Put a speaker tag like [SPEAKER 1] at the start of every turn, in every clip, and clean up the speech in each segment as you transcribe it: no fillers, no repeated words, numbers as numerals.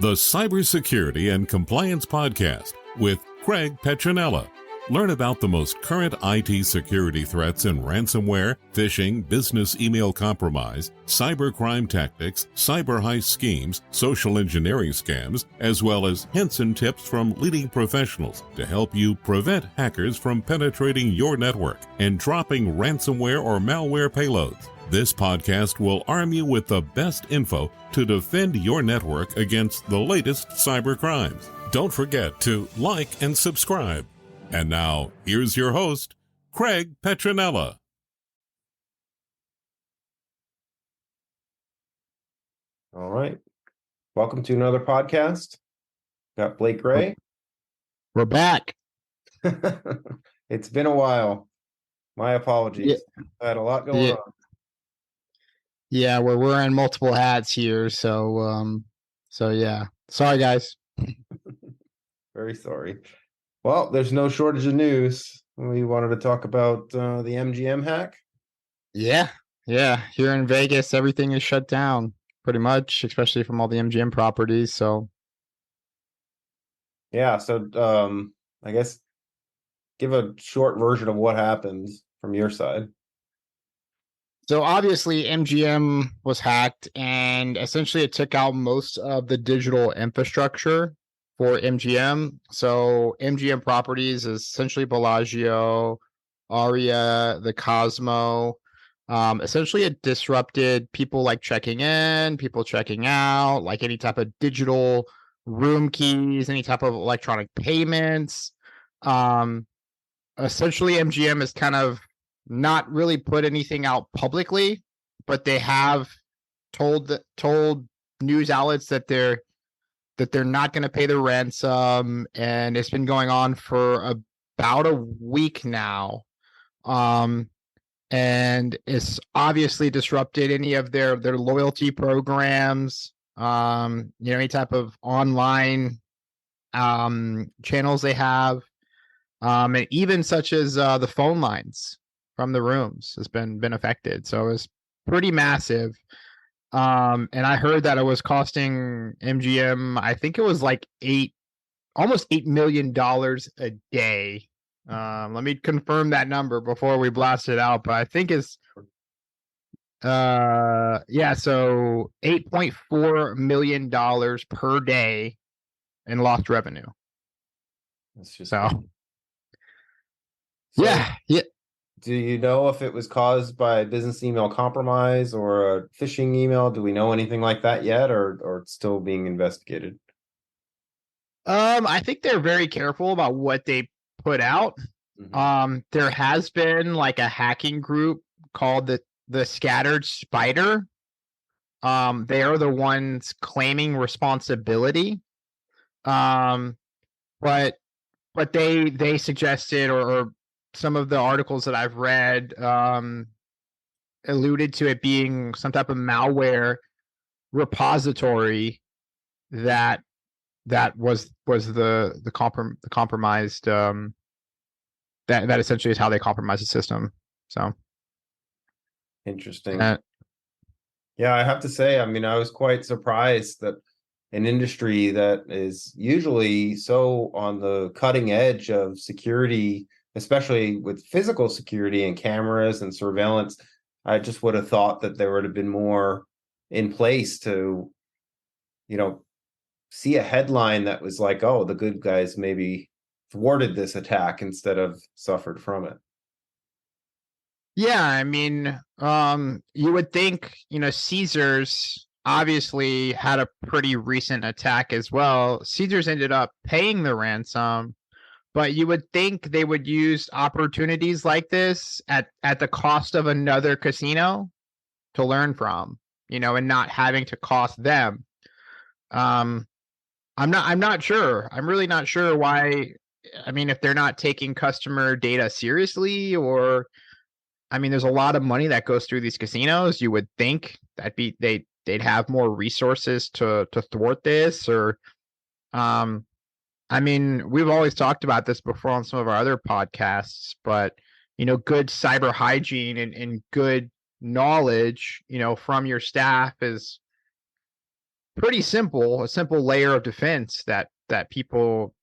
[SPEAKER 1] the Cybersecurity and Compliance Podcast with Craig Petronella. Learn about the most current IT security threats in ransomware, phishing, business email compromise, cybercrime tactics, cyber heist schemes, social engineering scams, as well as hints and tips from leading professionals to help you prevent hackers from penetrating your network and dropping ransomware or malware payloads. This podcast will arm you with the best info to defend your network against the latest cyber crimes. Don't forget to like and subscribe. And now, here's your host, Craig Petronella.
[SPEAKER 2] All right. Welcome to another podcast. Got Blake Gray.
[SPEAKER 3] We're back.
[SPEAKER 2] It's been a while. My apologies. I had a lot going on.
[SPEAKER 3] Yeah, we're wearing multiple hats here, so yeah. Sorry, guys.
[SPEAKER 2] Very sorry. Well, there's no shortage of news. We wanted to talk about the MGM hack.
[SPEAKER 3] Yeah. Here in Vegas, everything is shut down pretty much, especially from all the MGM properties. So,
[SPEAKER 2] yeah. So, I guess give a short version of what happened from your side.
[SPEAKER 3] So obviously, MGM was hacked, and essentially it took out most of the digital infrastructure for MGM. So MGM properties is essentially Bellagio, Aria, the Cosmo. Essentially it disrupted people like checking in, people checking out, like any type of digital room keys, any type of electronic payments. Essentially MGM is kind of not really put anything out publicly, but they have told news outlets that they're not going to pay the ransom, and it's been going on for about a week now. And it's obviously disrupted any of their loyalty programs, any type of online channels they have, and even such as the phone lines from the rooms has been affected. So it's pretty massive. And I heard that it was costing MGM, I think it was like almost $8 million a day. Let me confirm that number before we blast it out, but I think it's so $8.4 million per day in lost revenue.
[SPEAKER 2] That's just
[SPEAKER 3] yeah.
[SPEAKER 2] Do you know if it was caused by business email compromise or a phishing email? Do we know anything like that yet, or it's still being investigated?
[SPEAKER 3] I think they're very careful about what they put out. Mm-hmm. There has been like a hacking group called the Scattered Spider. They are the ones claiming responsibility. But they suggested, or some of the articles that I've read alluded to it being some type of malware repository that was the compromised that essentially is how they compromised the system. So
[SPEAKER 2] interesting. Yeah, I have to say, I mean, I was quite surprised that an industry that is usually so on the cutting edge of security, especially with physical security and cameras and surveillance, I just would have thought that there would have been more in place to, see a headline that was like, oh, the good guys maybe thwarted this attack instead of suffered from it.
[SPEAKER 3] Yeah, I mean, you would think, Caesars obviously had a pretty recent attack as well. Caesars ended up paying the ransom, but you would think they would use opportunities like this at the cost of another casino to learn from, and not having to cost them. I'm not sure. I'm really not sure why. I mean, if they're not taking customer data seriously, or, I mean, there's a lot of money that goes through these casinos. You would think they'd have more resources to thwart this, or, I mean, we've always talked about this before on some of our other podcasts, but, good cyber hygiene and good knowledge, from your staff is pretty simple, a simple layer of defense that people,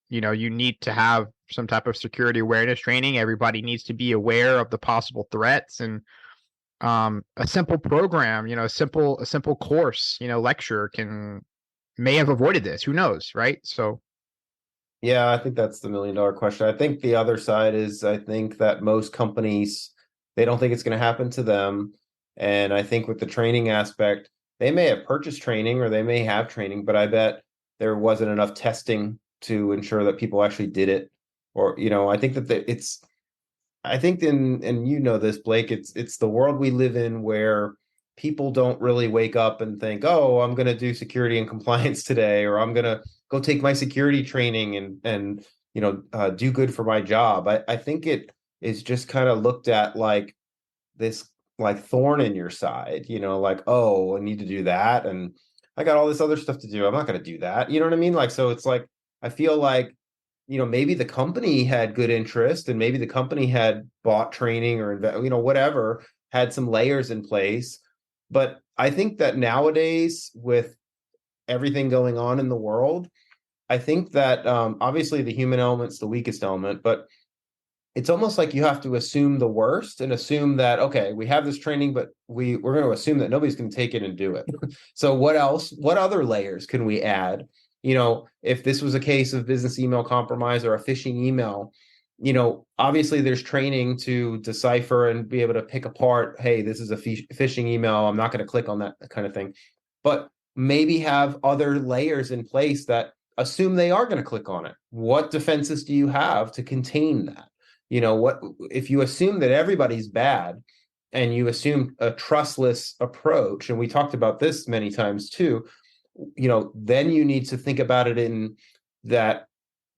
[SPEAKER 3] you need to have some type of security awareness training. Everybody needs to be aware of the possible threats, and a simple program, a simple course, lecture may have avoided this. Who knows, right? So
[SPEAKER 2] yeah, I think that's the $1 million question. I think the other side is, I think that most companies, they don't think it's going to happen to them. And I think with the training aspect, they may have purchased training or they may have training, but I bet there wasn't enough testing to ensure that people actually did it. Or, I think that I think and you know this, Blake, it's the world we live in where people don't really wake up and think, oh, I'm going to do security and compliance today, or I'm going to go take my security training and do good for my job. I think it is just kind of looked at like this like thorn in your side, like, oh, I need to do that, and I got all this other stuff to do. I'm not going to do that. You know what I mean? Like, so it's like I feel like maybe the company had good interest and maybe the company had bought training or, whatever, had some layers in place. But I think that nowadays, with everything going on in the world, I think that obviously the human element's the weakest element, but it's almost like you have to assume the worst and assume that, okay, we have this training, but we're going to assume that nobody's going to take it and do it. So what other layers can we add? If this was a case of business email compromise or a phishing email, obviously there's training to decipher and be able to pick apart, hey, this is a phishing email, I'm not going to click on that kind of thing. But maybe have other layers in place that assume they are going to click on it. What defenses do you have to contain that? What if you assume that everybody's bad and you assume a trustless approach, and we talked about this many times too, then you need to think about it in that,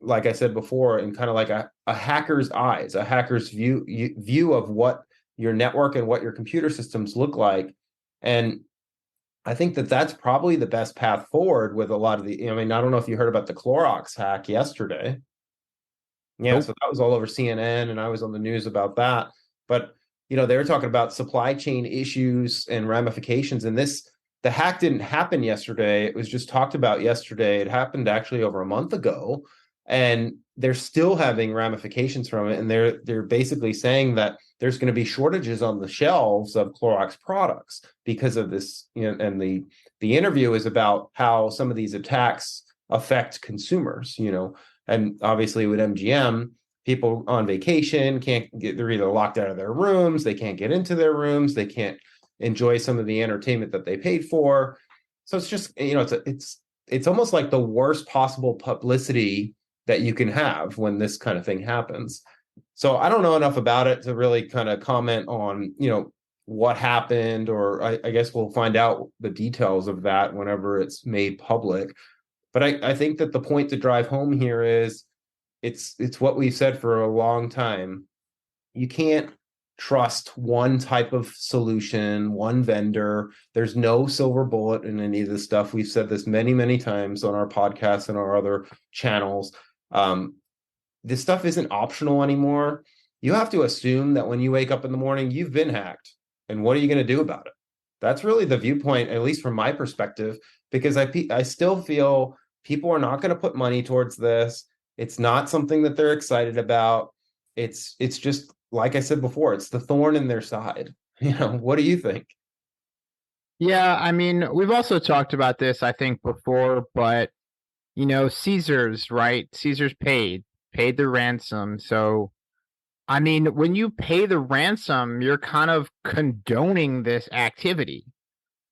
[SPEAKER 2] like I said before, in kind of like a hacker's eyes, a hacker's view of what your network and what your computer systems look like. And I think that that's probably the best path forward with a lot of I don't know if you heard about the Clorox hack yesterday. Yeah, nope. So that was all over CNN, and I was on the news about that. But, they were talking about supply chain issues and ramifications. And the hack didn't happen yesterday. It was just talked about yesterday. It happened actually over a month ago, and they're still having ramifications from it. And they're basically saying that there's going to be shortages on the shelves of Clorox products because of this. And the interview is about how some of these attacks affect consumers. And obviously with MGM, people on vacation they're either locked out of their rooms, they can't get into their rooms, they can't enjoy some of the entertainment that they paid for. So it's just, it's almost like the worst possible publicity that you can have when this kind of thing happens. So I don't know enough about it to really kind of comment on, what happened, or I guess we'll find out the details of that whenever it's made public. But I think that the point to drive home here is it's what we've said for a long time. You can't trust one type of solution, one vendor. There's no silver bullet in any of this stuff. We've said this many, many times on our podcast and our other channels. This stuff isn't optional anymore. You have to assume that when you wake up in the morning, you've been hacked. And what are you going to do about it? That's really the viewpoint, at least from my perspective, because I still feel people are not going to put money towards this. It's not something that they're excited about. It's just, like I said before, it's the thorn in their side. What do you think?
[SPEAKER 3] Yeah, I mean, we've also talked about this, I think, before, but Caesars, right? Caesars paid the ransom. So, I mean, when you pay the ransom, you're kind of condoning this activity.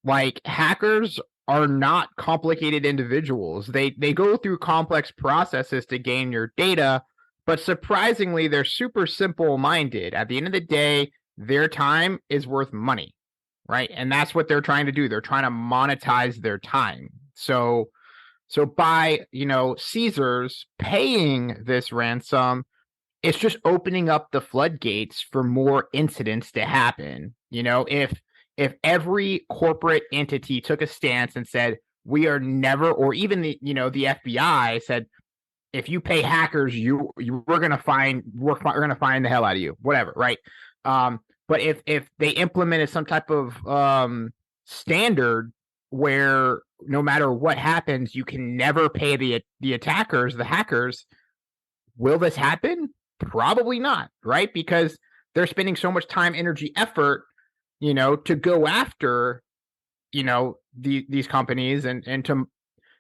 [SPEAKER 3] Like, hackers are not complicated individuals. They go through complex processes to gain your data, but surprisingly, they're super simple-minded. At the end of the day, their time is worth money, right? And that's what they're trying to do. They're trying to monetize their time. So by, Caesars paying this ransom, it's just opening up the floodgates for more incidents to happen. If every corporate entity took a stance and said, we are never, or even the FBI said, if you pay hackers, we're going to find the hell out of you, whatever. Right. But if they implemented some type of standard where no matter what happens, you can never pay the attackers, the hackers. Will this happen? Probably not, right? Because they're spending so much time, energy, effort, to go after, these companies and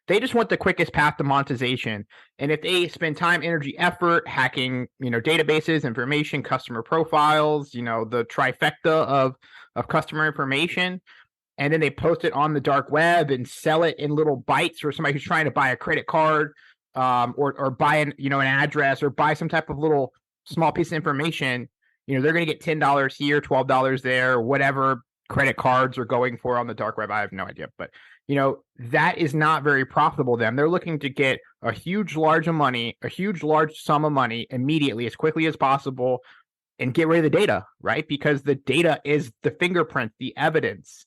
[SPEAKER 3] they just want the quickest path to monetization. And if they spend time, energy, effort hacking, databases, information, customer profiles, the trifecta of customer information, and then they post it on the dark web and sell it in little bites for somebody who's trying to buy a credit card, or buy an address, or buy some type of little small piece of information, they're going to get $10 here, $12 there, whatever credit cards are going for on the dark web. I have no idea, but that is not very profitable. Them, they're looking to get a huge large sum of money immediately, as quickly as possible, and get rid of the data, right? Because the data is the fingerprint, the evidence,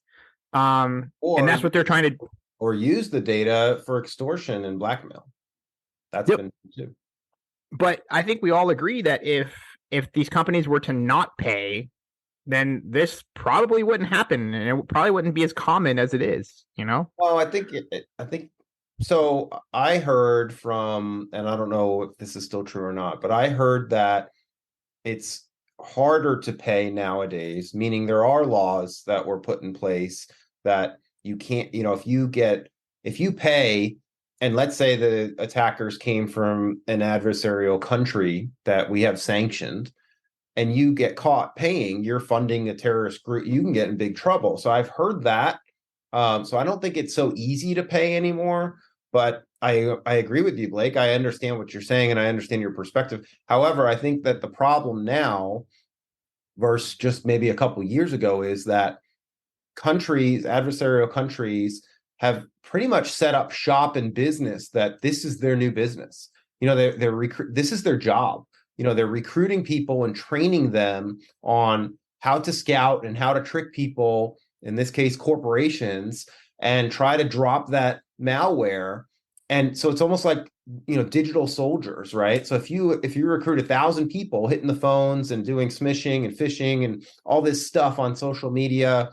[SPEAKER 3] and that's what they're trying to,
[SPEAKER 2] or use the data for extortion and blackmail. That's been too.
[SPEAKER 3] But I think we all agree that if these companies were to not pay, then this probably wouldn't happen, and it probably wouldn't be as common as it is,
[SPEAKER 2] Well, I think so. I heard from, and I don't know if this is still true or not, but I heard that it's harder to pay nowadays, meaning there are laws that were put in place that you can't, if you pay, and let's say the attackers came from an adversarial country that we have sanctioned, and you get caught paying, you're funding a terrorist group, you can get in big trouble. So I've heard that. So I don't think it's so easy to pay anymore, but I agree with you, Blake. I understand what you're saying, and I understand your perspective. However, I think that the problem now versus just maybe a couple of years ago is that adversarial countries, have pretty much set up shop in business that this is their new business. This is their job. They're recruiting people and training them on how to scout and how to trick people, in this case, corporations, and try to drop that malware. And so it's almost like, digital soldiers, right? So if you recruit 1,000 people hitting the phones and doing smishing and phishing and all this stuff on social media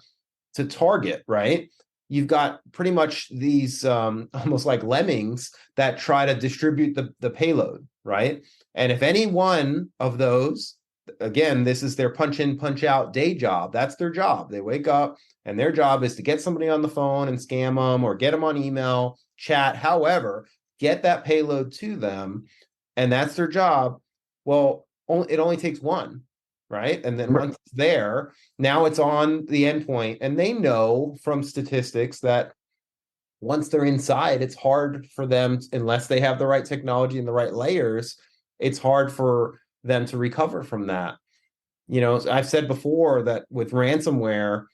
[SPEAKER 2] to target, right? You've got pretty much these almost like lemmings that try to distribute the payload, right? And if any one of those, again, this is their punch in, punch out day job. That's their job. They wake up and their job is to get somebody on the phone and scam them, or get them on email, chat, however, get that payload to them. And that's their job. Well, it only takes one, right? And then once it's there, now it's on the endpoint. And they know from statistics that once they're inside, it's hard for them, unless they have the right technology and the right layers, it's hard for them to recover from that. I've said before that with ransomware,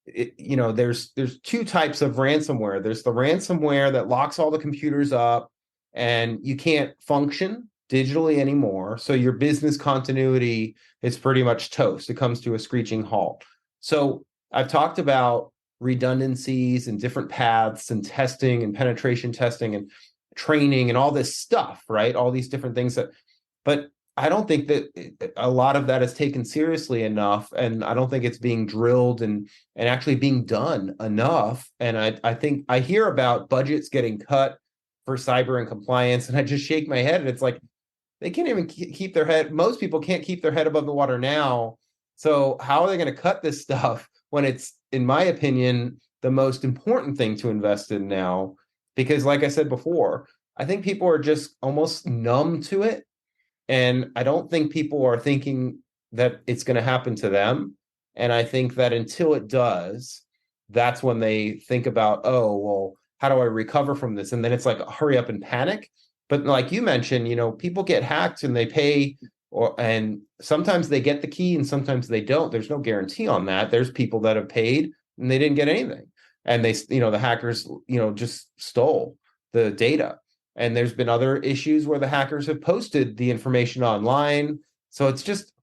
[SPEAKER 2] there's two types of ransomware. There's the ransomware that locks all the computers up and you can't function digitally anymore. So your business continuity is pretty much toast. It comes to a screeching halt. So I've talked about redundancies and different paths and testing and penetration testing and training and all this stuff, right? All these different things but I don't think that a lot of that is taken seriously enough. And I don't think it's being drilled and actually being done enough. And I think I hear about budgets getting cut for cyber and compliance, and I just shake my head, and it's like, they can't even keep their head. Most people can't keep their head above the water now. So how are they going to cut this stuff when it's, in my opinion, the most important thing to invest in now? Because like I said before, I think people are just almost numb to it. And I don't think people are thinking that it's going to happen to them. And I think that until it does, that's when they think about, oh, well, how do I recover from this? And then it's like, hurry up and panic. But like you mentioned, people get hacked and they pay, and sometimes they get the key and sometimes they don't. There's no guarantee on that. There's people that have paid and they didn't get anything. And they, the hackers, just stole the data. And there's been other issues where the hackers have posted the information online. So it's just,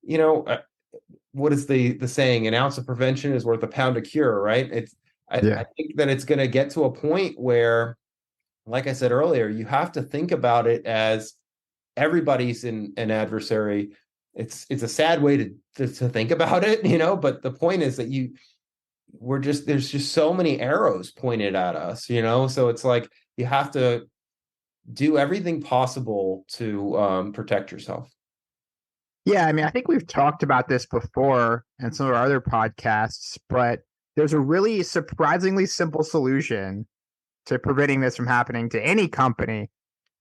[SPEAKER 2] what is the saying? An ounce of prevention is worth a pound of cure, right? I think that it's going to get to a point where, like I said earlier, you have to think about it as everybody's in an adversary. It's a sad way to think about it, but the point is that there's just so many arrows pointed at us, so it's like you have to do everything possible to protect yourself.
[SPEAKER 3] Yeah, I mean, I think we've talked about this before in some of our other podcasts, but there's a really surprisingly simple solution to preventing this from happening to any company.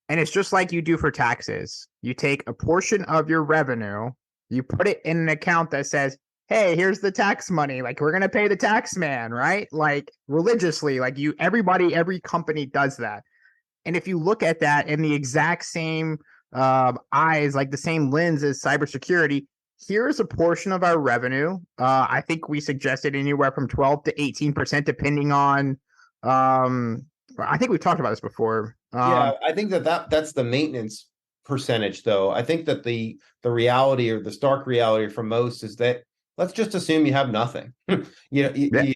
[SPEAKER 3] And it's just like you do for taxes. You take a portion of your revenue, you put it in an account that says, hey, here's the tax money. Like, we're going to pay the tax man, right? Like, religiously, like every company does that. And if you look at that in the exact same eyes, like the same lens as cybersecurity, here's a portion of our revenue. I think we suggested anywhere from 12 to 18%, depending on. I think we've talked about this before.
[SPEAKER 2] Yeah, I think that's the maintenance percentage, though. I think that the reality, or the stark reality for most, is that let's just assume you have nothing. You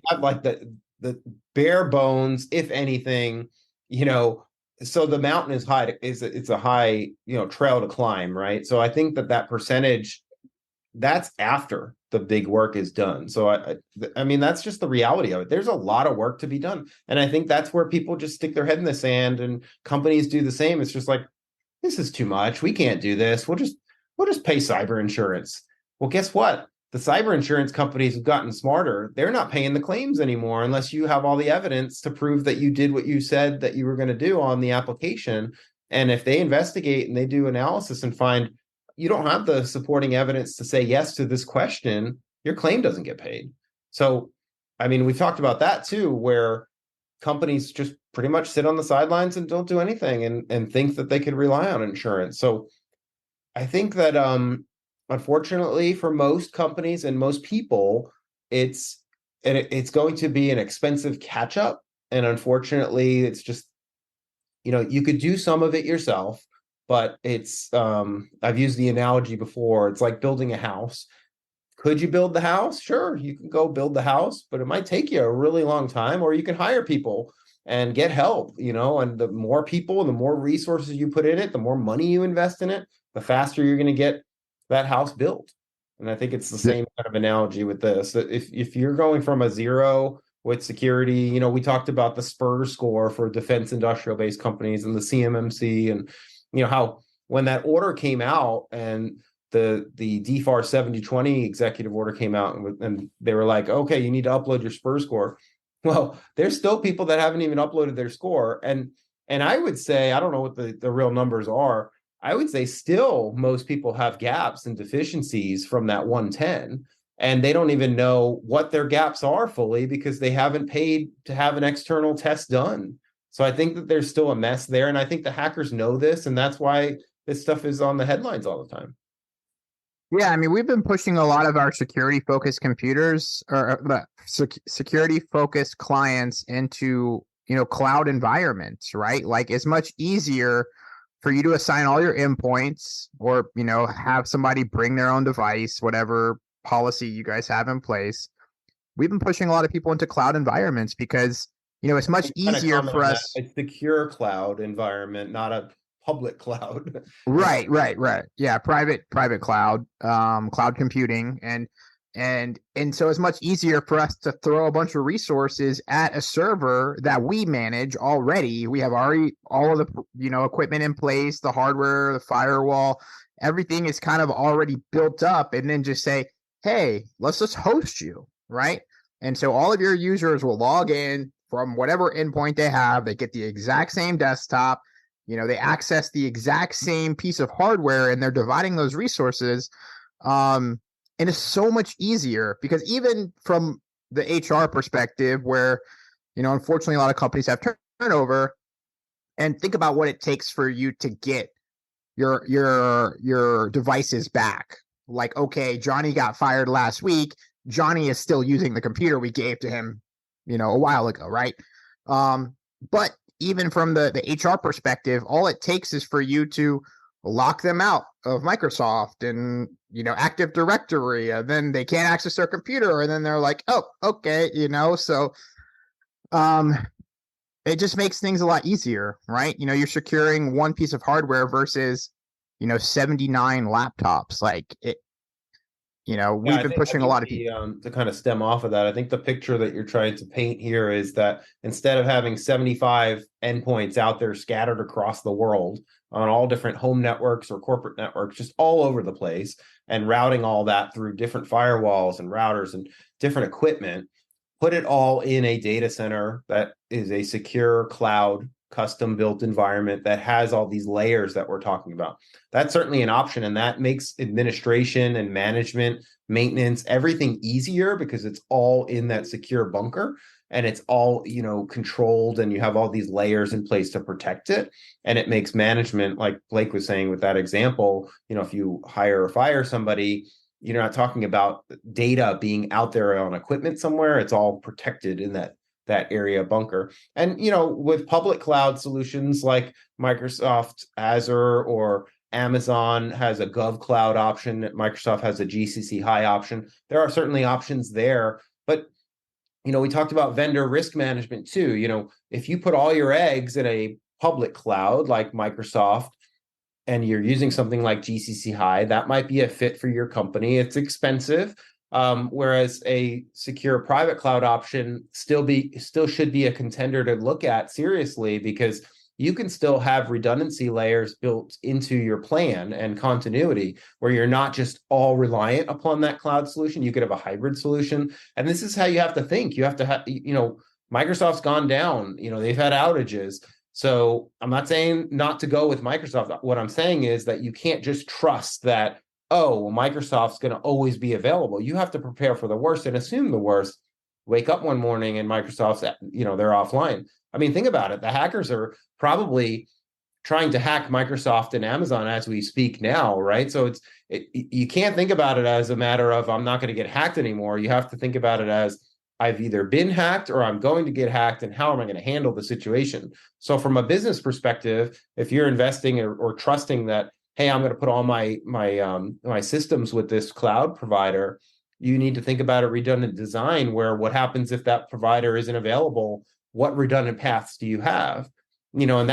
[SPEAKER 2] have like the bare bones, if anything. So the mountain is high. It's a high trail to climb, right? So I think that percentage, that's after the big work is done. So I mean, that's just the reality of it. There's a lot of work to be done, and I think that's where people just stick their head in the sand, and companies do the same. It's just like, this is too much. We can't do this. We'll just pay cyber insurance. Well, guess what? The cyber insurance companies have gotten smarter. They're not paying the claims anymore unless you have all the evidence to prove that you did what you said that you were going to do on the application. And if they investigate and they do analysis and find you don't have the supporting evidence to say yes to this question, your claim doesn't get paid. So, I mean, we've talked about that too, where companies just pretty much sit on the sidelines and don't do anything and think that they could rely on insurance. So I think that unfortunately for most companies and most people, it's going to be an expensive catch up. And unfortunately, it's just, you could do some of it yourself, but it's I've used the analogy before. It's like building a house. Could you build the house? Sure, you can go build the house, but it might take you a really long time, or you can hire people and get help, and the more people, the more resources you put in it, the more money you invest in it, the faster you're going to get that house built. And I think it's the same kind of analogy with this. If you're going from a zero with security, we talked about the SPUR score for defense industrial based companies and the CMMC, and how when that order came out and the DFAR 7020 executive order came out, and they were like, okay, you need to upload your SPUR score. Well, there's still people that haven't even uploaded their score. And I would say, I don't know what the real numbers are. I would say still most people have gaps and deficiencies from that 110, and they don't even know what their gaps are fully because they haven't paid to have an external test done. So I think that there's still a mess there. And I think the hackers know this, and that's why this stuff is on the headlines all the time.
[SPEAKER 3] Yeah, I mean, we've been pushing a lot of our security-focused computers or security-focused clients into, cloud environments, right? Like, it's much easier for you to assign all your endpoints or, have somebody bring their own device, whatever policy you guys have in place. We've been pushing a lot of people into cloud environments because, it's much easier for us.
[SPEAKER 2] A secure cloud environment, not a public cloud.
[SPEAKER 3] Right. Yeah, private cloud, cloud computing, and so it's much easier for us to throw a bunch of resources at a server that we manage already. We have already all of the equipment in place, the hardware, the firewall, everything is kind of already built up, and then just say, hey, let's just host you, right? And so all of your users will log in from whatever endpoint they have. They get the exact same desktop. They access the exact same piece of hardware, and they're dividing those resources. And it's so much easier because even from the HR perspective, where, unfortunately, a lot of companies have turnover, and think about what it takes for you to get your devices back. Like, okay, Johnny got fired last week. Johnny is still using the computer we gave to him, a while ago, right? But even from the HR perspective, all it takes is for you to lock them out of Microsoft and, Active Directory, and then they can't access their computer, and then they're like, oh, okay, so it just makes things a lot easier, right? You're securing one piece of hardware versus, 79 laptops. Like it, we've been pushing a lot of people.
[SPEAKER 2] To kind of stem off of that, I think the picture that you're trying to paint here is that instead of having 75 endpoints out there scattered across the world on all different home networks or corporate networks, just all over the place, and routing all that through different firewalls and routers and different equipment, put it all in a data center that is a secure cloud custom built environment that has all these layers that we're talking about. That's certainly an option, and that makes administration and management, maintenance, everything easier because it's all in that secure bunker and it's all, controlled, and you have all these layers in place to protect it. And it makes management, like Blake was saying with that example, if you hire or fire somebody, you're not talking about data being out there on equipment somewhere. It's all protected in that area bunker. And with public cloud solutions like Microsoft Azure or Amazon has a Gov Cloud option, Microsoft has a GCC High option, there are certainly options there. But we talked about vendor risk management too. If you put all your eggs in a public cloud like Microsoft and you're using something like GCC High, that might be a fit for your company. It's expensive. Whereas a secure private cloud option still should be a contender to look at seriously, because you can still have redundancy layers built into your plan and continuity where you're not just all reliant upon that cloud solution. You could have a hybrid solution. And this is how you have to think. You have to have, Microsoft's gone down, they've had outages. So I'm not saying not to go with Microsoft. What I'm saying is that you can't just trust that, Microsoft's going to always be available. You have to prepare for the worst and assume the worst. Wake up one morning and Microsoft's, they're offline. I mean, think about it. The hackers are probably trying to hack Microsoft and Amazon as we speak now, right? So you can't think about it as a matter of I'm not going to get hacked anymore. You have to think about it as I've either been hacked or I'm going to get hacked, and how am I going to handle the situation? So from a business perspective, if you're investing or trusting that, hey, I'm going to put all my systems with this cloud provider, you need to think about a redundant design where what happens if that provider isn't available? What redundant paths do you have? And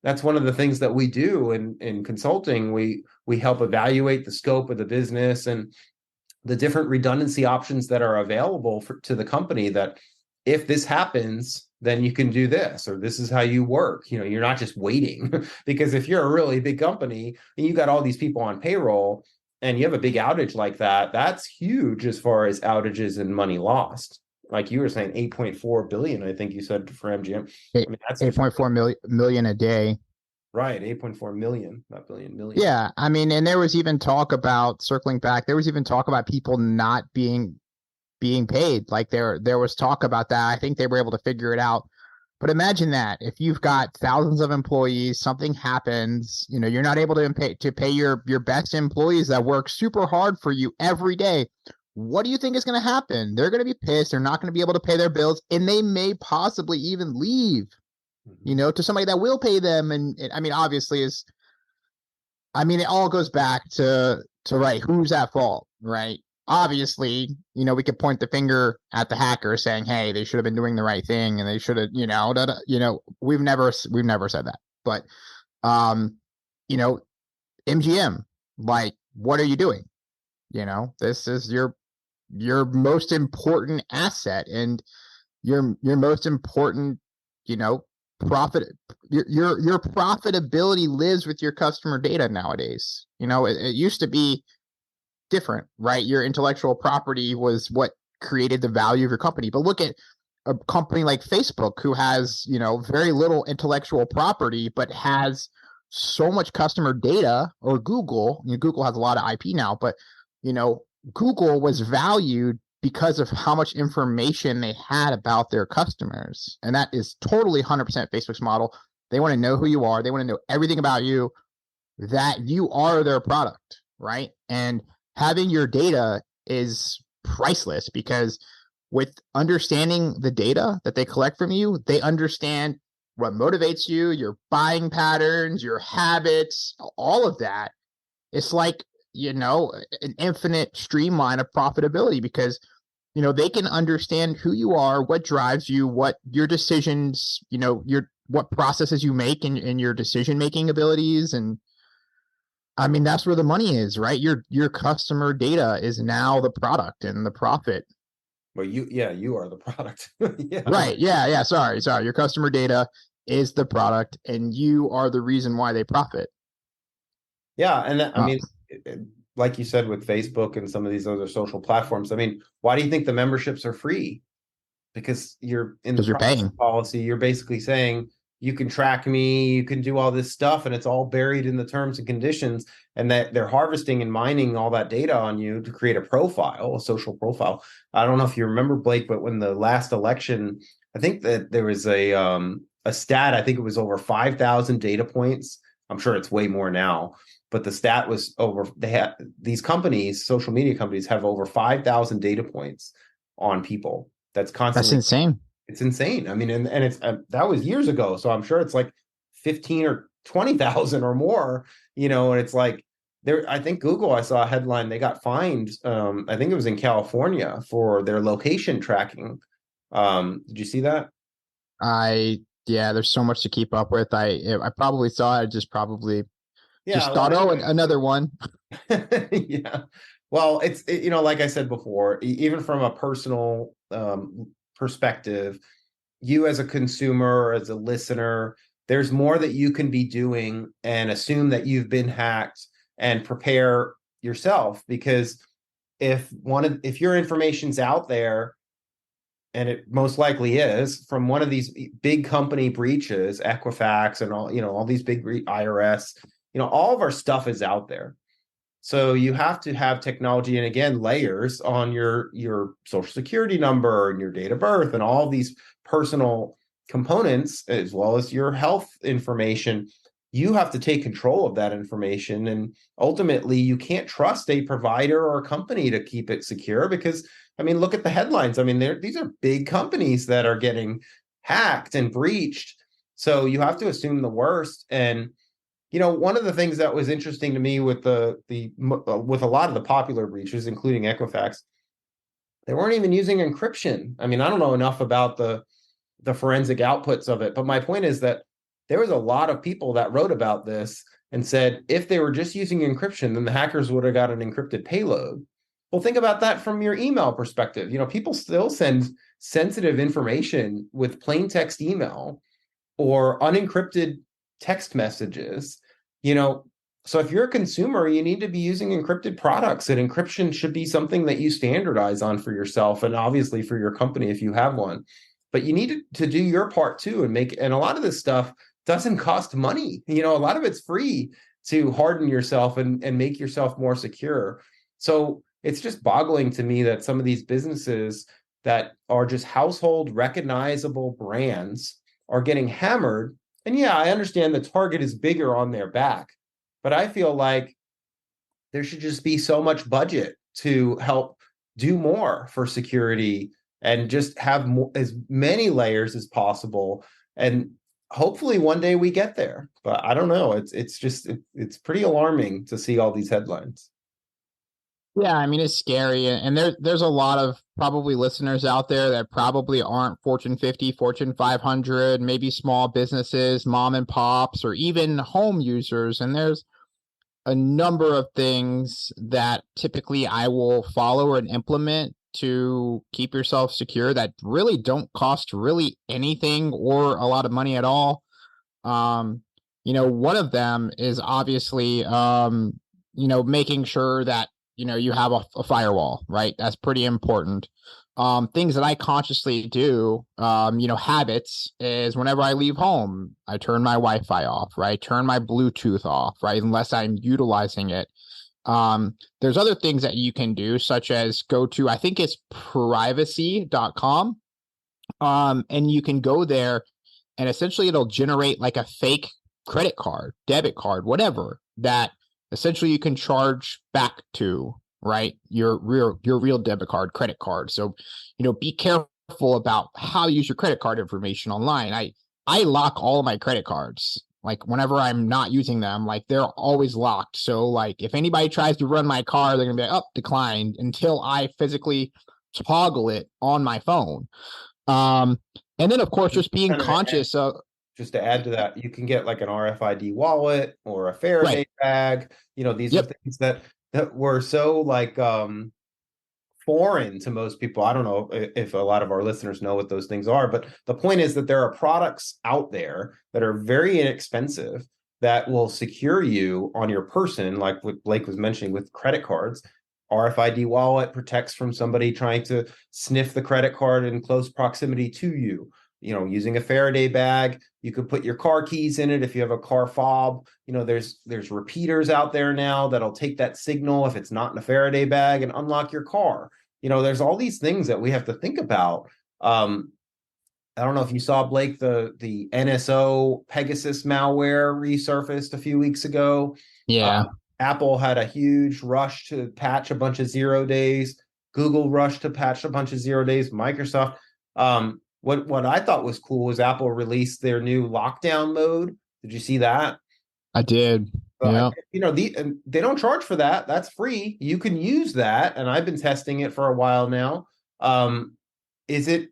[SPEAKER 2] that's one of the things that we do in consulting. We help evaluate the scope of the business and the different redundancy options that are available to the company, that if this happens, then you can do this, or this is how you work. You're not just waiting because if you're a really big company and you got all these people on payroll and you have a big outage like that, that's huge as far as outages and money lost. Like you were saying, 8.4 billion, I think you said, for MGM.
[SPEAKER 3] That's 8.4 million a day.
[SPEAKER 2] Right, 8.4 million, not billion, million.
[SPEAKER 3] Yeah, and there was even talk about, circling back, there was even talk about people not being paid. Like there was talk about that. I think they were able to figure it out. But imagine that if you've got thousands of employees, something happens, you're not able to pay your best employees that work super hard for you every day. What do you think is going to happen? They're going to be pissed. They're not going to be able to pay their bills, and they may possibly even leave, to somebody that will pay them. And obviously it all goes back to right, who's at fault, right? Obviously, we could point the finger at the hacker saying, hey, they should have been doing the right thing and they should have, we've never said that. But, MGM, like, what are you doing? This is your most important asset and your most important, profit. Your profitability lives with your customer data nowadays. It used to be different, right? Your intellectual property was what created the value of your company. But look at a company like Facebook, who has, very little intellectual property, but has so much customer data, or Google. Google has a lot of IP now, but, Google was valued because of how much information they had about their customers. And that is totally 100% Facebook's model. They want to know who you are. They want to know everything about you, that you are their product, right? And having your data is priceless, because with understanding the data that they collect from you, they understand what motivates you, your buying patterns, your habits, all of that. It's like, an infinite streamline of profitability, because, they can understand who you are, what drives you, what your decisions, what processes you make in your decision-making abilities. And I mean, that's where the money is, right? Your customer data is now the product and the profit.
[SPEAKER 2] Well, you are the product. Yeah.
[SPEAKER 3] Right. Yeah. Sorry. Your customer data is the product and you are the reason why they profit.
[SPEAKER 2] Yeah. And I
[SPEAKER 3] Uh,
[SPEAKER 2] mean, like you said, with Facebook and some of these other social platforms, I mean, why do you think the memberships are free? Because you're in the
[SPEAKER 3] because you're
[SPEAKER 2] privacy
[SPEAKER 3] paying.
[SPEAKER 2] policy, you're basically saying you can track me, you can do all this stuff, and it's all buried in the terms and conditions, and that they're harvesting and mining all that data on you to create a profile, a social profile. I don't know if you remember, Blake, but when the last election, I think that there was a stat, I think it was over 5,000 data points. I'm sure it's way more now, but the stat was over, they had these companies, social media companies, have over 5,000 data points on people. That's
[SPEAKER 3] That's
[SPEAKER 2] constantly,
[SPEAKER 3] insane.
[SPEAKER 2] it's insane. I mean, and it's that was years ago, so I'm sure it's like 15 or 20,000 or more, and it's like there, I think Google, I saw a headline, they got fined, I think it was in California for their location tracking. Did you see that?
[SPEAKER 3] Yeah, there's so much to keep up with. I probably saw it, just
[SPEAKER 2] Yeah, well,
[SPEAKER 3] thought, oh,
[SPEAKER 2] anyway.
[SPEAKER 3] another one.
[SPEAKER 2] Yeah. Well, like I said before, even from a personal perspective, you as a consumer, as a listener, there's more that you can be doing and assume that you've been hacked and prepare yourself, because if your information's out there, and it most likely is from one of these big company breaches, Equifax and all these big IRS, all of our stuff is out there. So you have to have technology, and again, layers on your social security number and your date of birth and all these personal components, as well as your health information. You have to take control of that information, and ultimately you can't trust a provider or a company to keep it secure, because I mean, look at the headlines. I mean, these are big companies that are getting hacked and breached. So you have to assume the worst. And one of the things that was interesting to me with with a lot of the popular breaches, including Equifax, they weren't even using encryption. I mean, I don't know enough about the forensic outputs of it, but my point is that there was a lot of people that wrote about this and said if they were just using encryption, then the hackers would have got an encrypted payload. Well, think about that from your email perspective. People still send sensitive information with plain text email or unencrypted text messages. So if you're a consumer, you need to be using encrypted products, and encryption should be something that you standardize on for yourself and obviously for your company if you have one. But you need to do your part too, and a lot of this stuff doesn't cost money. A lot of it's free to harden yourself and make yourself more secure. So it's just boggling to me that some of these businesses that are just household recognizable brands are getting hammered. And yeah, I understand the target is bigger on their back, but I feel like there should just be so much budget to help do more for security and just have as many layers as possible. And hopefully one day we get there, but I don't know. It's pretty alarming to see all these headlines.
[SPEAKER 3] Yeah, I mean, it's scary. And there's a lot of probably listeners out there that probably aren't Fortune 50, Fortune 500, maybe small businesses, mom and pops, or even home users. And there's a number of things that typically I will follow and implement to keep yourself secure that really don't cost really anything or a lot of money at all. One of them is obviously, making sure that, you have a firewall, right? That's pretty important. Things that I consciously do, habits is whenever I leave home, I turn my Wi-Fi off, right? Turn my Bluetooth off, right? Unless I'm utilizing it. There's other things that you can do, such as go to, I think it's privacy.com. And you can go there and essentially it'll generate like a fake credit card, debit card, whatever, that essentially you can charge back to, right? Your real debit card, credit card. So, be careful about how you use your credit card information online. I lock all of my credit cards. Like whenever I'm not using them, like they're always locked. So like if anybody tries to run my car, they're gonna be like, oh, declined, until I physically toggle it on my phone. And then of course just being conscious of
[SPEAKER 2] just to add to that, you can get like an RFID wallet or a Faraday bag. These are things that were so like foreign to most people. I don't know if a lot of our listeners know what those things are, but the point is that there are products out there that are very inexpensive that will secure you on your person, like what Blake was mentioning with credit cards. RFID wallet protects from somebody trying to sniff the credit card in close proximity to you. Using a Faraday bag, you could put your car keys in it if you have a car fob. There's repeaters out there now that'll take that signal if it's not in a Faraday bag and unlock your car. There's all these things that we have to think about. I don't know if you saw, Blake, the NSO Pegasus malware resurfaced a few weeks ago.
[SPEAKER 3] Yeah.
[SPEAKER 2] Apple had a huge rush to patch a bunch of 0 days. Google rushed to patch a bunch of 0 days. Microsoft. What I thought was cool was Apple released their new lockdown mode. Did you see that?
[SPEAKER 3] I did. Yeah.
[SPEAKER 2] They don't charge for that. That's free. You can use that, and I've been testing it for a while now. Does it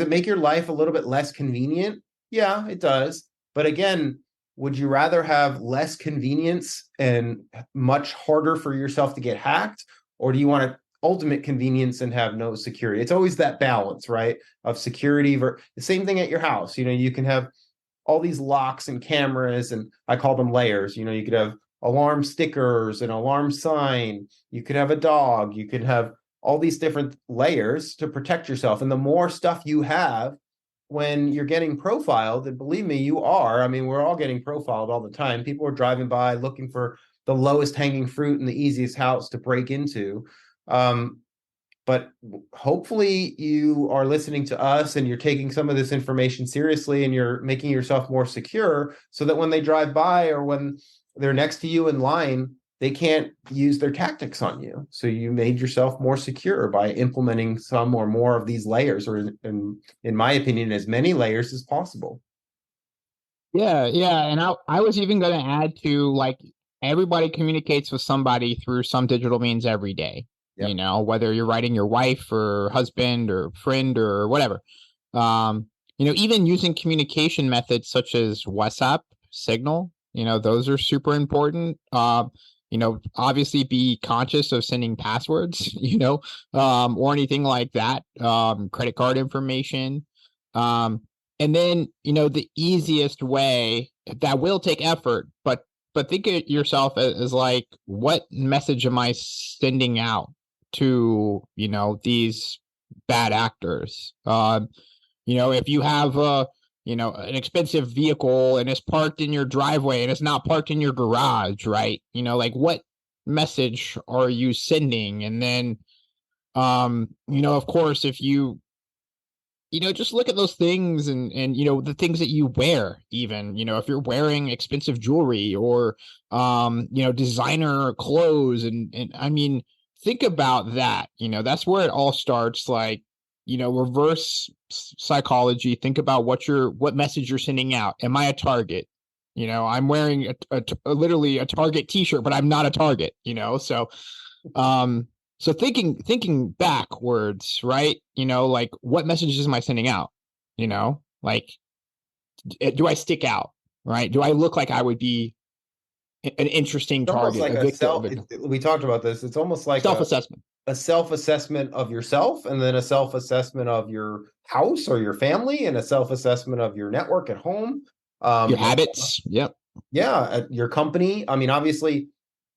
[SPEAKER 2] make your life a little bit less convenient? Yeah, it does. But again, would you rather have less convenience and much harder for yourself to get hacked, or do you want ultimate convenience and have no security? It's always that balance, right? Of security. The same thing at your house. You can have all these locks and cameras, and I call them layers. You could have alarm stickers, an alarm sign. You could have a dog. You could have all these different layers to protect yourself. And the more stuff you have when you're getting profiled, and believe me, you are. I mean, we're all getting profiled all the time. People are driving by looking for the lowest hanging fruit and the easiest house to break into. But hopefully you are listening to us and you're taking some of this information seriously and you're making yourself more secure so that when they drive by or when they're next to you in line, they can't use their tactics on you. So you made yourself more secure by implementing some or more of these layers, or in my opinion, as many layers as possible.
[SPEAKER 3] Yeah. And I was even going to add to, like, everybody communicates with somebody through some digital means every day. Yep. Whether you're writing your wife or husband or friend or whatever. Even using communication methods such as WhatsApp, Signal, those are super important. Obviously be conscious of sending passwords, or anything like that, credit card information. And then, the easiest way that will take effort, but think of yourself as like, what message am I sending out to, these bad actors? If you have an expensive vehicle and it's parked in your driveway and it's not parked in your garage, right? Like, what message are you sending? And then, of course, if you, just look at those things and, the things that you wear, even, if you're wearing expensive jewelry or, designer clothes. And I mean, think about that. That's where it all starts. Like, reverse psychology. Think about what message you're sending out. Am I a target? I'm wearing literally a Target t-shirt, but I'm not a target, so thinking backwards, right? Like, what messages am I sending out? Like, do I stick out, right? Do I look like I would be an interesting target?
[SPEAKER 2] Like we talked about this. It's almost like
[SPEAKER 3] self-assessment.
[SPEAKER 2] A self-assessment of yourself, and then a self-assessment of your house or your family, and a self-assessment of your network at home.
[SPEAKER 3] Your habits. Yep.
[SPEAKER 2] Yeah. At your company. I mean, obviously,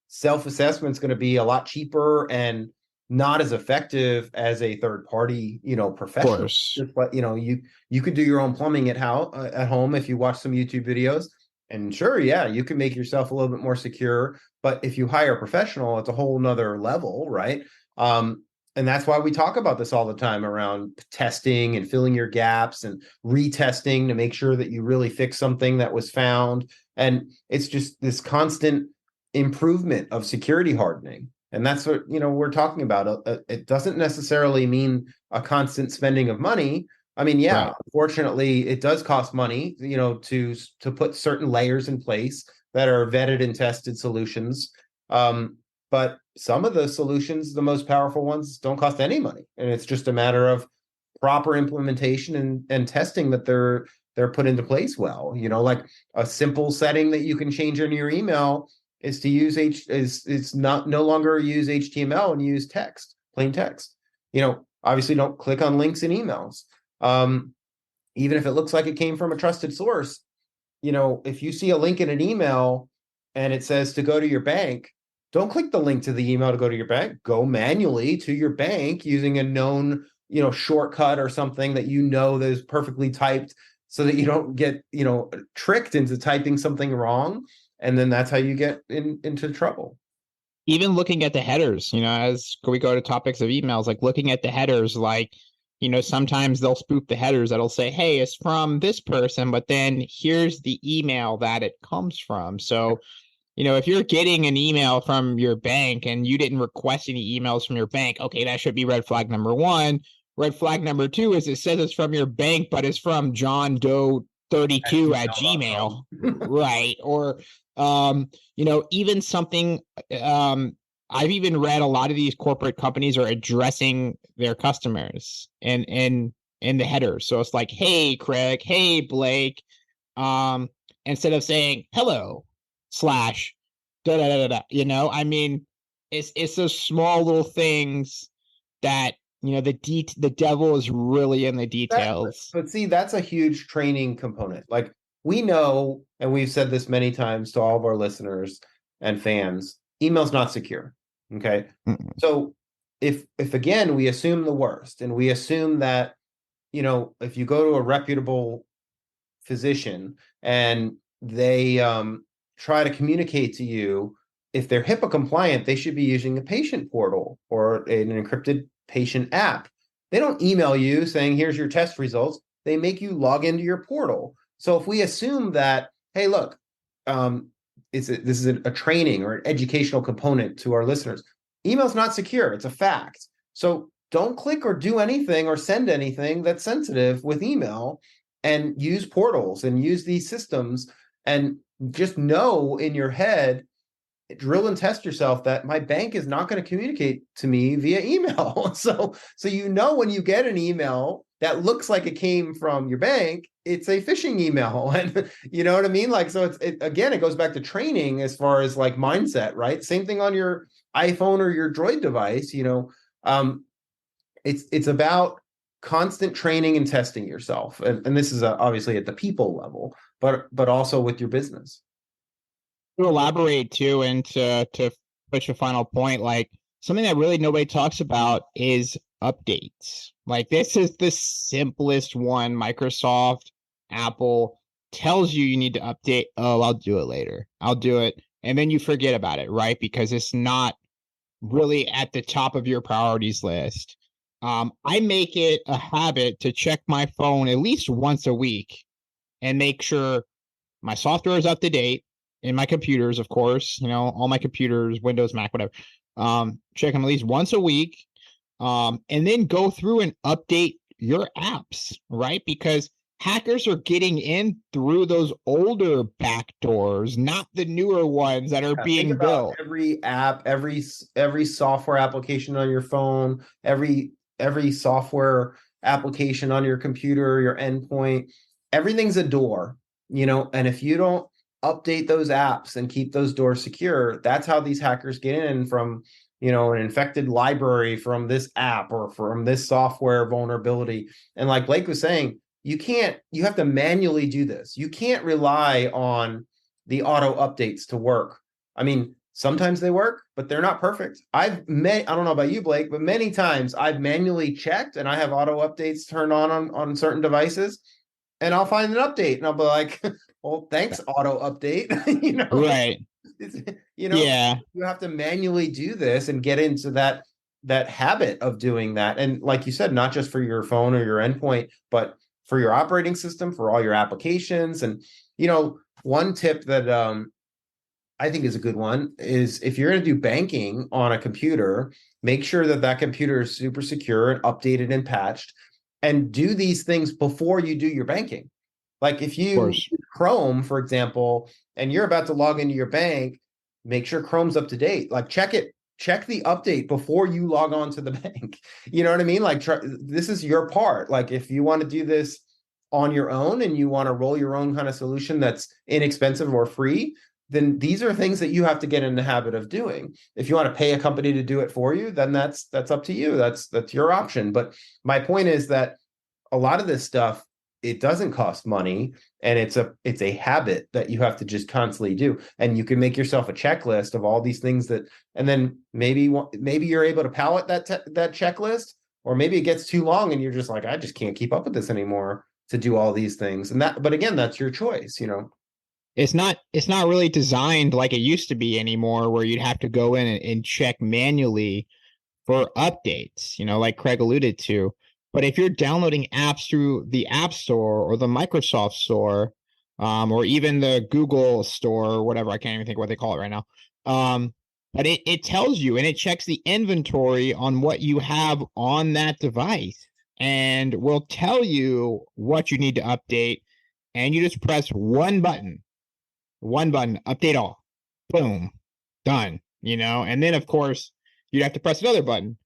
[SPEAKER 2] self-assessment is going to be a lot cheaper and not as effective as a third party, professional.
[SPEAKER 3] Of course.
[SPEAKER 2] But you could do your own plumbing at home if you watch some YouTube videos. And sure, yeah, you can make yourself a little bit more secure. But if you hire a professional, it's a whole nother level, right? And that's why we talk about this all the time around testing and filling your gaps and retesting to make sure that you really fix something that was found. And it's just this constant improvement of security hardening. And that's what, we're talking about. It doesn't necessarily mean a constant spending of money. I mean, yeah, right. Unfortunately, it does cost money, to put certain layers in place that are vetted and tested solutions. But some of the solutions, the most powerful ones, don't cost any money. And it's just a matter of proper implementation and testing that they're put into place well. Like a simple setting that you can change in your email is to use no longer use HTML and use text, plain text. Obviously don't click on links in emails. Even if it looks like it came from a trusted source, if you see a link in an email and it says to go to your bank, don't click the link to the email to go to your bank. Go manually to your bank using a known, shortcut or something that that is perfectly typed, so that you don't get, tricked into typing something wrong. And then that's how you get into trouble.
[SPEAKER 3] Even looking at the headers, as we go to topics of emails, like looking at the headers, like, sometimes they'll spoof the headers that'll say, hey, it's from this person, but then here's the email that it comes from. So, if you're getting an email from your bank and you didn't request any emails from your bank, okay, that should be red flag number 1. Red flag number 2 is it says it's from your bank, but it's from John Doe 32 at Gmail. Right. Or, even something, I've even read a lot of these corporate companies are addressing their customers and in the header. So it's like, hey, Craig, hey, Blake, instead of saying hello / da da da da. I mean, it's those small little things that, the devil is really in the details.
[SPEAKER 2] But see, that's a huge training component. Like, we know, and we've said this many times to all of our listeners and fans, email's not secure. Okay. Mm-hmm. So if again, we assume the worst, and we assume that, if you go to a reputable physician and they try to communicate to you, if they're HIPAA compliant, they should be using a patient portal or an encrypted patient app. They don't email you saying, here's your test results. They make you log into your portal. So if we assume that, hey, look, this is a training or an educational component to our listeners, email's not secure. It's a fact. So don't click or do anything or send anything that's sensitive with email, and use portals and use these systems, and just know in your head, drill and test yourself that my bank is not going to communicate to me via email. So when you get an email that looks like it came from your bank, it's a phishing email. And you know what I mean? Like, so it goes back to training as far as like mindset, right? Same thing on your iPhone or your Droid device. It's about constant training and testing yourself. And this is obviously at the people level, but also with your business.
[SPEAKER 3] To elaborate too, and to push a final point, like something that really nobody talks about is updates. Like, this is the simplest one. Microsoft, Apple tells you need to update. Oh, I'll do it later. I'll do it. And then you forget about it, right? Because it's not really at the top of your priorities list. I make it a habit to check my phone at least once a week and make sure my software is up to date. In my computers, of course, all my computers, Windows, Mac, whatever, check them at least once a week, and then go through and update your apps, right? Because hackers are getting in through those older back doors, not the newer ones that are being built.
[SPEAKER 2] Every app, every software application on your phone, every software application on your computer, your endpoint, everything's a door, and if you don't update those apps and keep those doors secure, that's how these hackers get in from, an infected library from this app or from this software vulnerability. And like Blake was saying, you have to manually do this. You can't rely on the auto updates to work. I mean, sometimes they work, but they're not perfect. I don't know about you, Blake, but many times I've manually checked and I have auto updates turned on certain devices, and I'll find an update and I'll be like, well, thanks, auto update.
[SPEAKER 3] Right.
[SPEAKER 2] Yeah. You have to manually do this and get into that habit of doing that. And like you said, not just for your phone or your endpoint, but for your operating system, for all your applications. And, one tip that I think is a good one is, if you're going to do banking on a computer, make sure that computer is super secure and updated and patched, and do these things before you do your banking. Like, if you use Chrome, for example, and you're about to log into your bank, make sure Chrome's up to date. Like, check the update before you log on to the bank. You know what I mean? Like, this is your part. Like, if you want to do this on your own and you want to roll your own kind of solution that's inexpensive or free, then these are things that you have to get in the habit of doing. If you want to pay a company to do it for you, then that's up to you. That's your option. But my point is that a lot of this stuff, it doesn't cost money, and it's a habit that you have to just constantly do. And you can make yourself a checklist of all these things that, and then maybe you're able to palette that checklist, or maybe it gets too long and you're just like, I just can't keep up with this anymore to do all these things. And that, but again, that's your choice, you know.
[SPEAKER 3] It's not really designed like it used to be anymore, where you'd have to go in and check manually for updates, like Craig alluded to. But if you're downloading apps through the App Store or the Microsoft Store, or even the Google Store or whatever, I can't even think what they call it right now. But it tells you, and it checks the inventory on what you have on that device, and will tell you what you need to update. And you just press one button, update all, boom, done, and then of course you'd have to press another button,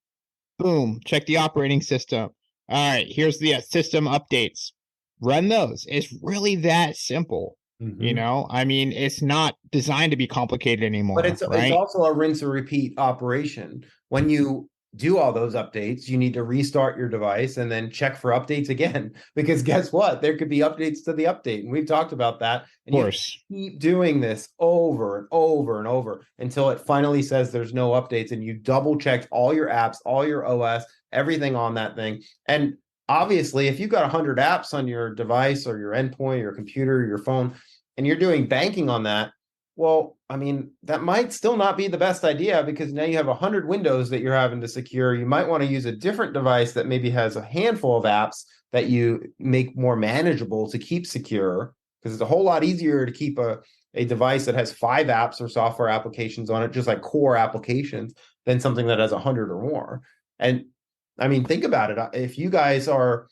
[SPEAKER 3] boom, check the operating system. All right, here's the system updates, run those. It's really that simple. I mean, it's not designed to be complicated anymore.
[SPEAKER 2] But it's also a rinse and repeat operation. When you do all those updates, you need to restart your device and then check for updates again, because guess what? There could be updates to the update. And we've talked about that. And
[SPEAKER 3] of course,
[SPEAKER 2] you keep doing this over and over and over until it finally says there's no updates, and you double checked all your apps, all your OS, everything on that thing. And obviously, if you've got 100 apps on your device or your endpoint, your computer, your phone, and you're doing banking on that, well, I mean, that might still not be the best idea, because now you have 100 windows that you're having to secure. You might want to use a different device that maybe has a handful of apps that you make more manageable to keep secure, because it's a whole lot easier to keep a device that has 5 apps or software applications on it, just like core applications, than something that has 100 or more. And I mean, think about it. If you guys are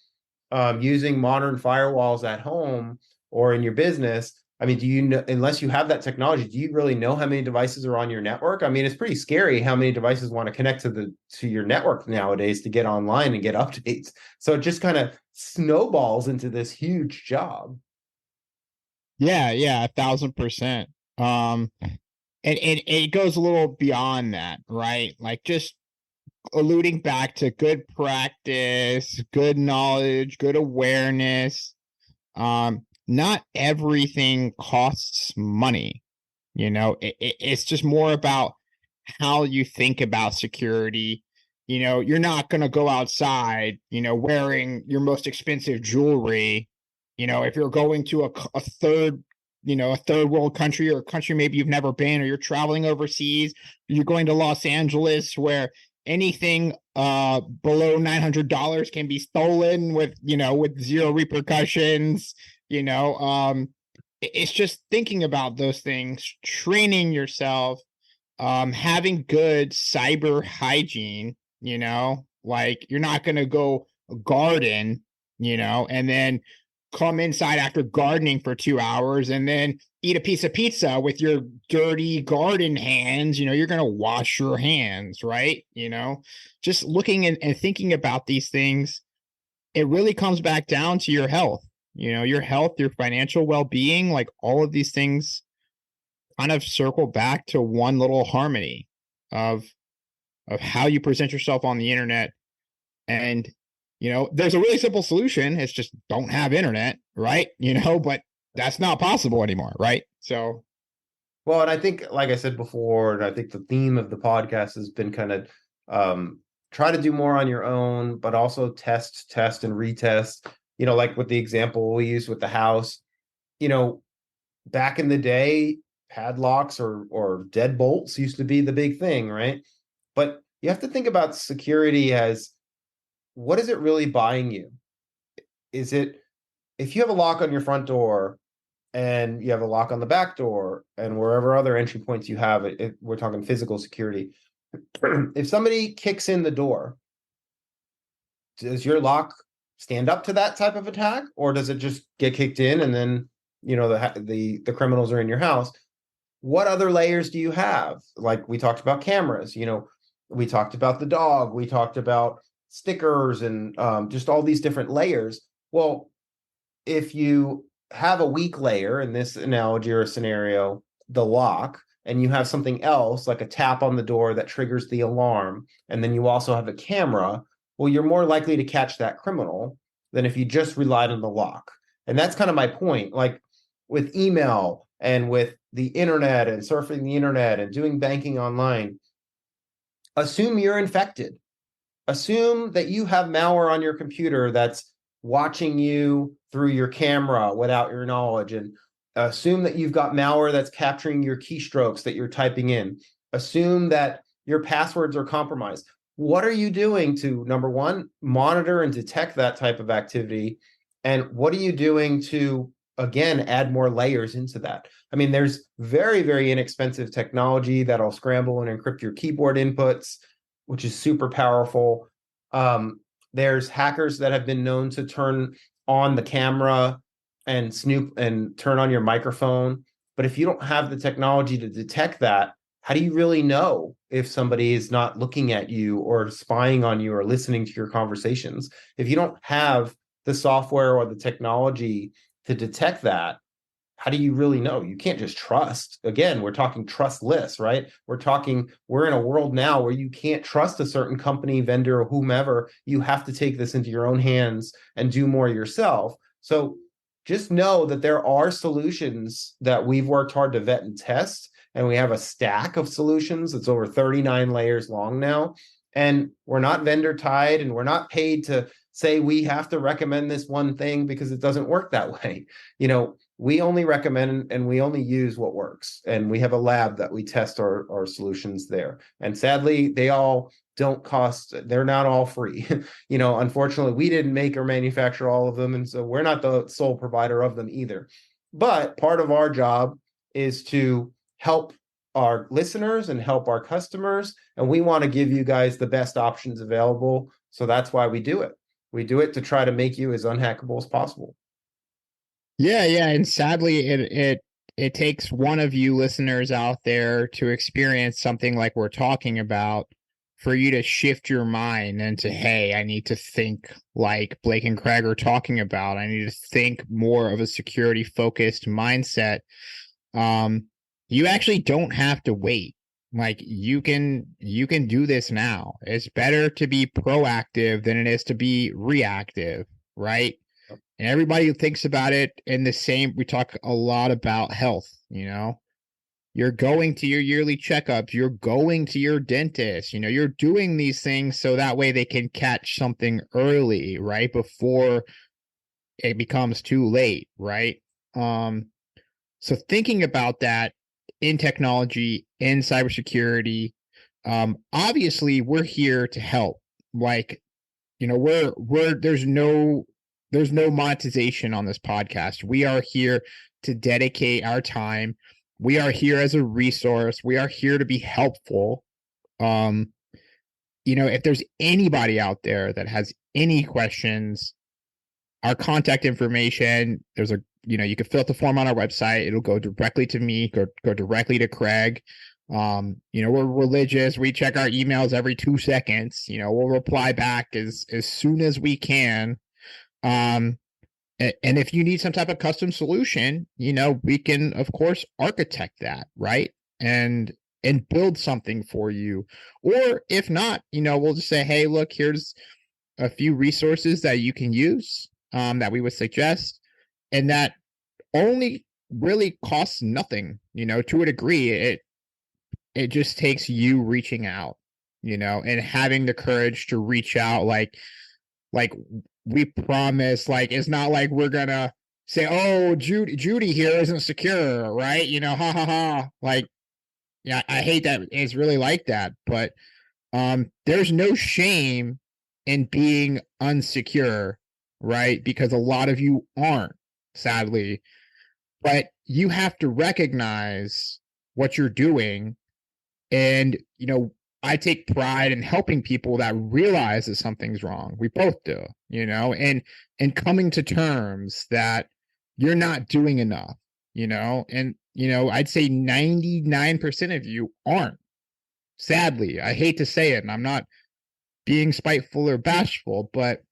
[SPEAKER 2] using modern firewalls at home or in your business, I mean, do you know, unless you have that technology, do you really know how many devices are on your network? I mean, it's pretty scary how many devices want to connect to your network nowadays to get online and get updates. So it just kind of snowballs into this huge job.
[SPEAKER 3] Yeah, 1,000%. And it goes a little beyond that, right? Like, just alluding back to good practice, good knowledge, good awareness. Not everything costs money. It's just more about how you think about security. You're not going to go outside, wearing your most expensive jewelry. If you're going to a third world country, or a country maybe you've never been, or you're traveling overseas, you're going to Los Angeles, where anything below $900 can be stolen with zero repercussions. It's just thinking about those things, training yourself, having good cyber hygiene. Like, you're not going to go garden, and then come inside after gardening for 2 hours and then eat a piece of pizza with your dirty garden hands. You're going to wash your hands, right? Just looking and thinking about these things, it really comes back down to your health. Your health, your financial well-being, like all of these things kind of circle back to one little harmony of how you present yourself on the internet. And there's a really simple solution. It's just don't have internet, right? But that's not possible anymore, right? So,
[SPEAKER 2] well, and I think, like I said before, and I think the theme of the podcast has been kind of try to do more on your own, but also test and retest. Like with the example we used with the house, back in the day, padlocks or deadbolts used to be the big thing, right? But you have to think about security as, what is it really buying you? Is it, if you have a lock on your front door and you have a lock on the back door and wherever other entry points you have, we're talking physical security. If somebody kicks in the door, does your lock stand up to that type of attack, or does it just get kicked in and then the criminals are in your house? What other layers do you have? Like we talked about cameras, we talked about the dog, we talked about stickers and just all these different layers. Well, if you have a weak layer, in this analogy or scenario, the lock, and you have something else like a tap on the door that triggers the alarm, and then you also have a camera, well, you're more likely to catch that criminal than if you just relied on the lock. And that's kind of my point. Like with email and with the internet and surfing the internet and doing banking online, assume you're infected. Assume that you have malware on your computer that's watching you through your camera without your knowledge, and assume that you've got malware that's capturing your keystrokes that you're typing in. Assume that your passwords are compromised. What are you doing to, number one, monitor and detect that type of activity? And what are you doing to, again, add more layers into that? I mean, there's very, very inexpensive technology that'll scramble and encrypt your keyboard inputs, which is super powerful. There's hackers that have been known to turn on the camera and snoop and turn on your microphone. But if you don't have the technology to detect that, how do you really know if somebody is not looking at you or spying on you or listening to your conversations? If you don't have the software or the technology to detect that, how do you really know? You can't just trust. Again, we're talking trustless, right? We're in a world now where you can't trust a certain company, vendor, or whomever. You have to take this into your own hands and do more yourself. So just know that there are solutions that we've worked hard to vet and test, and we have a stack of solutions that's over 39 layers long now. And we're not vendor tied, and we're not paid to say we have to recommend this one thing, because it doesn't work that way. We only recommend and we only use what works. And we have a lab that we test our solutions there. And sadly, they all don't cost, they're not all free. Unfortunately, we didn't make or manufacture all of them. And so we're not the sole provider of them either. But part of our job is to help our listeners and help our customers. And we want to give you guys the best options available. So that's why we do it. We do it to try to make you as unhackable as possible.
[SPEAKER 3] Yeah, and sadly, it takes one of you listeners out there to experience something like we're talking about for you to shift your mind into, hey, I need to think like Blake and Craig are talking about. I need to think more of a security focused mindset. You actually don't have to wait. Like you can do this now. It's better to be proactive than it is to be reactive, right? And everybody thinks about it in the same, we talk a lot about health, you're going to your yearly checkups, you're going to your dentist, you're doing these things so that way they can catch something early, right? Before it becomes too late, right? So thinking about that in technology, in cybersecurity, obviously we're here to help. Like, there's no monetization on this podcast. We are here to dedicate our time. We are here as a resource. We are here to be helpful. If there's anybody out there that has any questions, our contact information, you can fill out the form on our website. It'll go directly to me, go directly to Craig. We're religious. We check our emails every 2 seconds. We'll reply back as soon as we can. And if you need some type of custom solution, we can of course architect that, right? And build something for you. Or if not, we'll just say, hey, look, here's a few resources that you can use, that we would suggest, and that only really costs nothing, to a degree. It just takes you reaching out, and having the courage to reach out, like we promise. Like, it's not like we're gonna say, oh, Judy here isn't secure, right? Ha ha ha. Like, yeah, I hate that it's really like that, but there's no shame in being unsecure, right? Because a lot of you aren't, sadly. But you have to recognize what you're doing. And, I take pride in helping people that realize that something's wrong. We both do, and coming to terms that you're not doing enough, and, I'd say 99% of you aren't. Sadly, I hate to say it, and I'm not being spiteful or bashful, but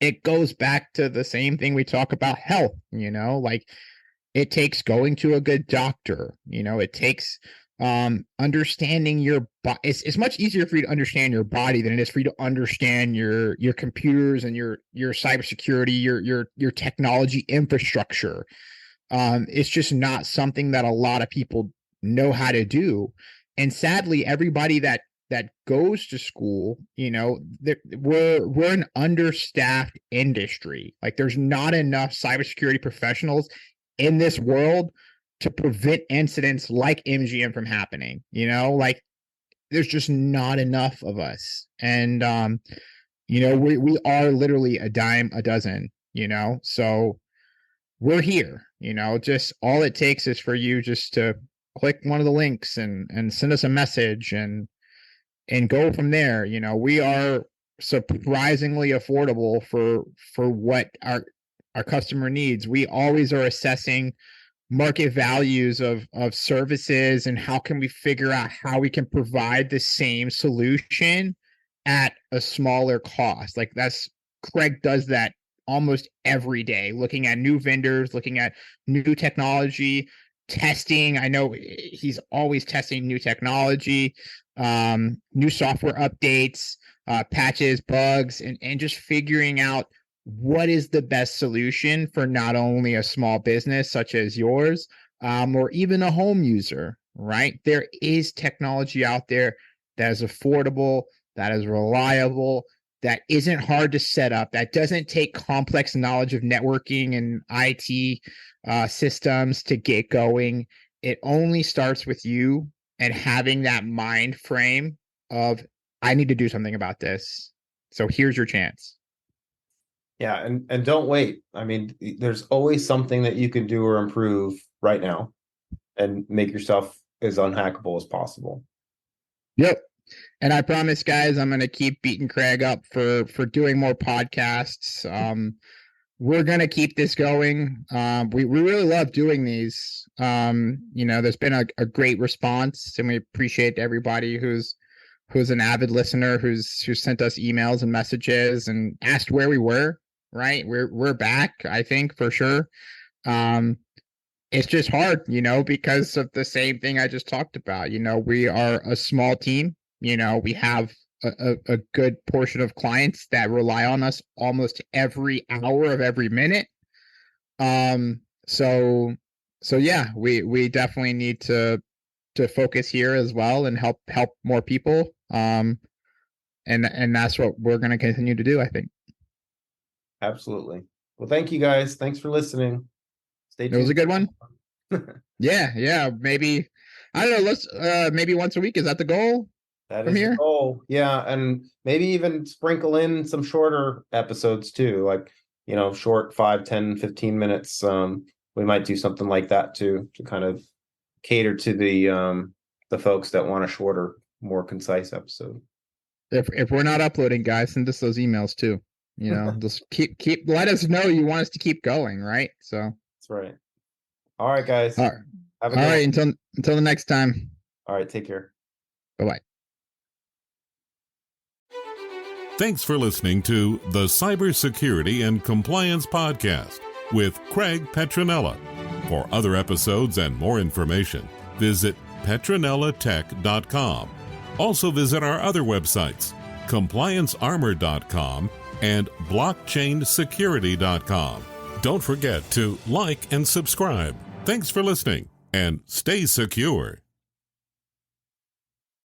[SPEAKER 3] it goes back to the same thing we talk about health, you know, like it takes going to a good doctor, you know, it takes understanding your body. It's much easier for you to understand your body than it is for you to understand your computers and your cybersecurity, your technology infrastructure. It's just not something that a lot of people know how to do. And sadly, everybody that goes to school, you know, we're an understaffed industry. Like there's not enough cybersecurity professionals in this world to prevent incidents like MGM from happening. You know, like there's just not enough of us. And you know, we are literally a dime a dozen, you know. So we're here, you know, just all it takes is for you just to click one of the links and send us a message and go from there. You know, we are surprisingly affordable for what our customer needs. We always are assessing market values of services and how can we figure out how we can provide the same solution at a smaller cost. Like Craig does that almost every day, looking at new vendors, looking at new technology, testing. I know he's always testing new technology, new software updates, patches, bugs, and just figuring out what is the best solution for not only a small business such as yours, or even a home user, right? There is technology out there that is affordable, that is reliable, that isn't hard to set up, that doesn't take complex knowledge of networking and IT systems to get going. It only starts with you and having that mind frame of, I need to do something about this. So here's your chance.
[SPEAKER 2] Yeah, and don't wait. I mean, there's always something that you can do or improve right now and make yourself as unhackable as possible.
[SPEAKER 3] Yep. And I promise, guys, I'm going to keep beating Craig up for doing more podcasts. We're going to keep this going. We really love doing these. You know, there's been a great response, and we appreciate everybody who's an avid listener, who's sent us emails and messages and asked where we were. Right, we're back, I think, for sure. It's just hard, you know, because of the same thing I just talked about. You know, we are a small team. You know, we have a good portion of clients that rely on us almost every hour of every minute. So yeah, we definitely need to focus here as well and help more people. And that's what we're going to continue to do, I think.
[SPEAKER 2] Absolutely. Well, thank you guys. Thanks for listening. Stay tuned.
[SPEAKER 3] It was a good one. Yeah. Maybe, I don't know. Let's maybe once a week. Is that the goal?
[SPEAKER 2] That is the goal. Yeah. And maybe even sprinkle in some shorter episodes too. Like, you know, short 5, 10, 15 minutes. We might do something like that too, to kind of cater to the folks that want a shorter, more concise episode.
[SPEAKER 3] If we're not uploading, guys, send us those emails too. You know, just keep let us know you want us to keep going, right? So
[SPEAKER 2] that's right. All right, guys.
[SPEAKER 3] All right. Have a good one. Until the next time.
[SPEAKER 2] All right, take care.
[SPEAKER 3] Bye-bye.
[SPEAKER 1] Thanks for listening to the Cybersecurity and Compliance Podcast with Craig Petronella. For other episodes and more information, visit petronellatech.com. Also visit our other websites, compliancearmor.com and blockchainsecurity.com. Don't forget to like and subscribe. Thanks for listening, and stay secure.